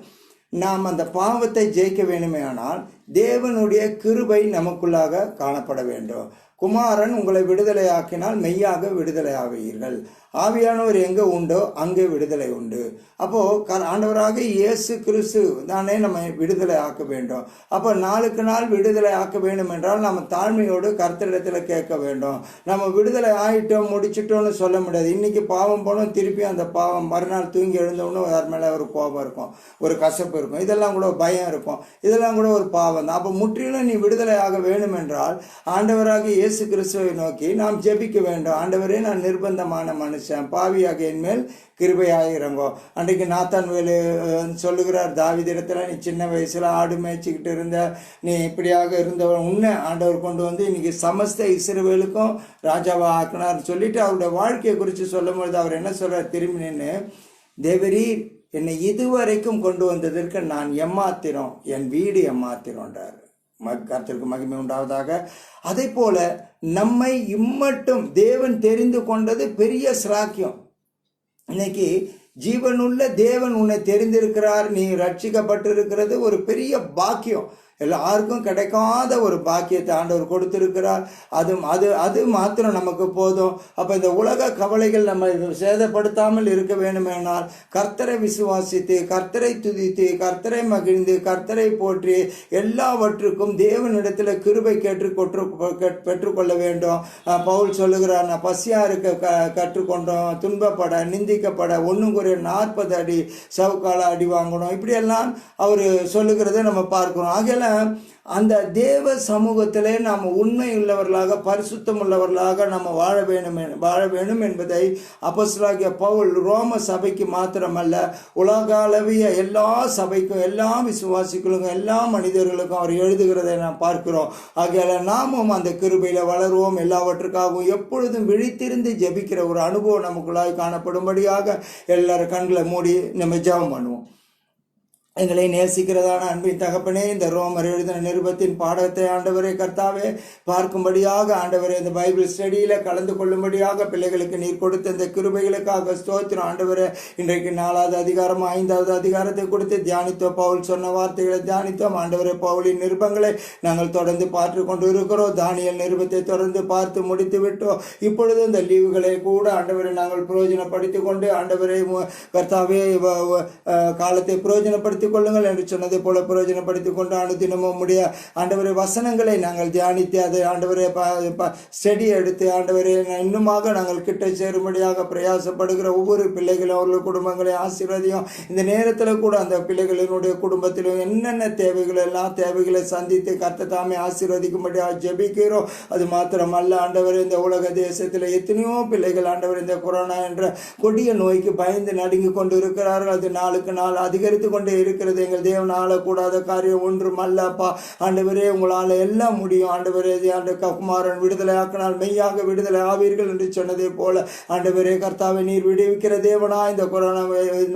நாம் அந்த பாவத்தை ஜெயிக்க வேணுமே ஆனால், தேவனுடைய கிருபை நமக்குள்ளாக காணப்பட வேண்டும். குமாரன் உங்களை விடுதலையாக்கினால் மெய்யாக விடுதலை ஆவீர்கள். ஆவியானவர் எங்கே உண்டோ அங்கே விடுதலை உண்டு. அப்போது ஆண்டவராக இயேசு கிறிஸ்து தானே நம்ம விடுதலை ஆக்க வேண்டும். அப்போ நாளுக்கு நாள் விடுதலை ஆக்க வேண்டும் என்றால் நம்ம தாழ்மையோடு கர்த்தரிடத்தில் கேட்க வேண்டும். நம்ம விடுதலை ஆகிட்டோம் முடிச்சிட்டோம்னு சொல்ல முடியாது. இன்றைக்கி பாவம் போனோம், திருப்பி அந்த பாவம் மறுநாள் தூங்கி எழுந்தோன்னு யார் மேலே ஒரு கோபம் இருக்கும், ஒரு கசப்பு இருக்கும், இதெல்லாம் கூட பயம் இருக்கும், இதெல்லாம் கூட ஒரு பாவம் தான். அப்போ முற்றிலும் நீ விடுதலை ஆக வேண்டும் என்றால் ஆண்டவராக இயேசு கிறிஸ்துவை நோக்கி நாம் ஜெபிக்க வேண்டும். ஆண்டவரே, நான் நிர்பந்தமான மனுஷன், பாவியாக என் மேல் கிருபையாக இறங்கோ. அன்றைக்கு நாத்தான்வேலு சொல்லுகிறார் தாவீதிடத்தில், நீ சின்ன வயசில் ஆடு மேய்ச்சிக்கிட்டு இருந்த, நீ இப்படியாக இருந்தவன், உன்னை ஆண்டவர் கொண்டு வந்து இன்னைக்கு சமஸ்த இஸ்ரவேலுக்கும் ராஜாவா ஆக்கினார் சொல்லிட்டு அவருடைய வாழ்க்கையை குறித்து சொல்லும் பொழுது அவர் என்ன சொல்றார், திரும்பி நின்று, தேவரீர் என்னை இதுவரைக்கும் கொண்டு வந்ததற்கு நான் எம்மாத்திரம், என் வீடு எம்மாத்திரம்ன்றார். கர்த்தருக்கு மகிமை உண்டாவதாக. அதே போல நம்மை இம்மட்டும் தேவன் தெரிந்து கொண்டது பெரிய சிராக்கியம். இன்னைக்கு ஜீவனுள்ள தேவன் உன்னை தெரிந்திருக்கிறார், நீ ரட்சிக்கப்பட்டிருக்கிறது ஒரு பெரிய பாக்கியம். எல்லாருக்கும் கிடைக்காத ஒரு பாக்கியத்தை ஆண்டவர் கொடுத்திருக்கிறார். அது மாத்திரம் நமக்கு போதும். அப்போ இந்த உலக கவலைகள் நம்ம சேதப்படுத்தாமல் இருக்க வேண்டுமானால் கர்த்தரை விசுவாசித்து, கர்த்தரை துதித்து, கர்த்தரை மகிழ்ந்து, கர்த்தரை போற்றி எல்லாவற்றுக்கும் தேவனிடத்தில் கிருபை பெற்றுக்கொள்ள வேண்டும். பவுல் சொல்லுகிறார், நான் பசியா இருக்க கற்றுக்கொண்டோம், துன்பப்பட நிந்திக்கப்பட 1 அடி சவுக்கால அடி வாங்கணும், இப்படியெல்லாம் அவர் சொல்லுகிறத நம்ம பார்க்கிறோம். ஆகையால அந்த தேவ சமூகத்திலே நாம் உண்மை உள்ளவர்களாக பரிசுத்தம் உள்ளவர்களாக நம்ம வாழ வேண்டும் என்பதை அப்போஸ்தலனாகிய பவுல் ரோம சபைக்கு மாத்திரமல்ல உலக அளவிய எல்லா சபைக்கும், எல்லா விசுவாசிகளுக்கும், எல்லா மனிதர்களுக்கும் அவர் எழுதுகிறதை நாம் பார்க்கிறோம். ஆகையால நாமும் அந்த கிருபையில வளருவோம். எல்லாவற்றுக்காகவும் எப்பொழுதும் விழித்திருந்து ஜெபிக்கிற ஒரு அனுபவம் நமக்குள்ளாய் காணப்படும்படியாக எல்லாரும் கண்களை மூடி நம்ம ஜெபம் பண்ணுவோம். எங்களை நேசிக்கிறதான அன்பின் தகப்பனே, இந்த ரோமர் எழுதின நிருபத்தின் பாடத்தை ஆண்டவரே கர்த்தாவே பார்க்கும்படியாக, ஆண்டவரே இந்த பைபிள் ஸ்டடியில கலந்து கொள்ளும்படியாக பிள்ளைகளுக்கு நீர் கொடுத்த இந்த கிருபைகளுக்காக ஸ்தோத்திரம். ஆண்டவரே, இன்றைக்கு 4வது அதிகாரம் 5வது அதிகாரத்தை கொடுத்து தியானித்தோம். பவுல் சொன்ன வார்த்தைகளை தியானித்தோம். ஆண்டவரே, பவுலின் நிருபங்களை நாங்கள் தொடர்ந்து பார்த்து கொண்டு இருக்கிறோம். தானியல் நிருபத்தை தொடர்ந்து பார்த்து முடித்து விட்டோம். இப்பொழுது இந்த லீவுகளை கூட ஆண்டவரை நாங்கள் பிரயோஜனப்படுத்திக் கொண்டு, ஆண்டவரே கர்த்தாவே காலத்தை பிரயோஜனப்படுத்தி கொள்ளுங்கள் என்று சொன்னதை போல பிரயோஜனப்படுத்திக் கொண்டு அனுதினமும் உம்முடைய ஆண்டவரே வசனங்களை நாங்கள் தியானித்து அதை ஆண்டவரே ஸ்டடி எடுத்து ஆண்டவரே இன்னுமாக நாங்கள் கிட்ட சேரும்படியாக பிரயாசப்படுகிற ஒவ்வொரு பிள்ளைகளும் அவர்கள் குடும்பங்களை ஆசீர்வதியும். இந்த நேரத்தில் கூட அந்த பிள்ளைகளினுடைய குடும்பத்திலும் என்னென்ன தேவைகள் எல்லாம் தேவைகளை சந்தித்து கர்த்தர் தாமே ஆசீர்வதிக்கும்படியாக ஜெபிக்கிறோம். அது மாத்திரமல்ல ஆண்டவரே, இந்த உலக தேசத்தில் எத்தனையோ பிள்ளைகள் ஆண்டவர் இந்த கொரோனா என்ற கொடிய நோய்க்கு பயந்து நடுங்கி கொண்டு இருக்கிறார்கள். அது நாளுக்கு நாள் அதிகரித்து கொண்டே இருக்கிறது. எங்கள் தேவன் ஆளக்கூடாத காரியம் ஒன்றும் அல்லப்பா. ஆண்டவரே, உங்களால் எல்லாம் முடியும். ஆண்டவரே, குமாரன் விடுதலை ஆக்கினால் மெய்யாக விடுதலை ஆவீர்கள் என்று சொன்னதே போல ஆண்டவரே கர்த்தாவை நீர் விடுவிக்கிற தேவனா, இந்த கொரோனா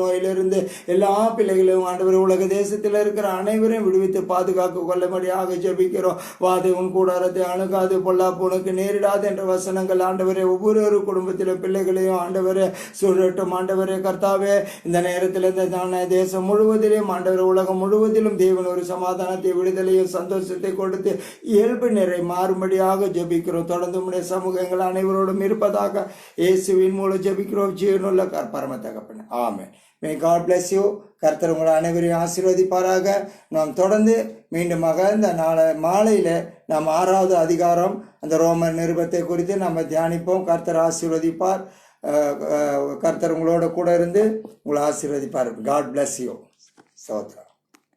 நோயிலிருந்து எல்லா பிள்ளைகளையும் ஆண்டவரே உலக தேசத்தில் இருக்கிற அனைவரையும் விடுவித்து பாதுகாக்க கொள்ளும்படியாக ஜெபிக்கிறோம். வாதை உன் கூடாரத்தை அணுகாது, பொல்லாப்பு உனக்கு நேரிடாது என்ற வசனங்கள் ஆண்டவரே ஒவ்வொரு குடும்பத்திலும் பிள்ளைகளையும் ஆண்டவரே சூழட்டும். ஆண்டவரே கர்த்தாவே, இந்த நேரத்தில் இந்த தேசம் முழுவதிலும் ஆண்டவர் உலகம் முழுவதிலும் தேவன் ஒரு சமாதானத்தை, விடுதலையும் சந்தோஷத்தை கொடுத்து இயல்பு நிறை மாறும்படியாக ஜெபிக்கிறோம். தொடர்ந்து உடைய சமூகங்கள் அனைவரோடும் இருப்பதாக இயேசுவின் மூலம் ஜெபிக்கிறோம். ஜீவனுள்ள பரம தகப்பனே, ஆமென். May God bless you. கர்த்தர் உங்களை அனைவரையும் ஆசீர்வதிப்பாராக. நாம் தொடர்ந்து மீண்டுமாக இந்த மாலையில் நாம் 6வது அதிகாரம் அந்த ரோமர் நிருபத்தை குறித்து நம்ம தியானிப்போம். கர்த்தர் ஆசீர்வதிப்பார். கர்த்தர் உங்களோட கூட இருந்து உங்களை ஆசீர்வதிப்பார். God bless you. சோத்ரா.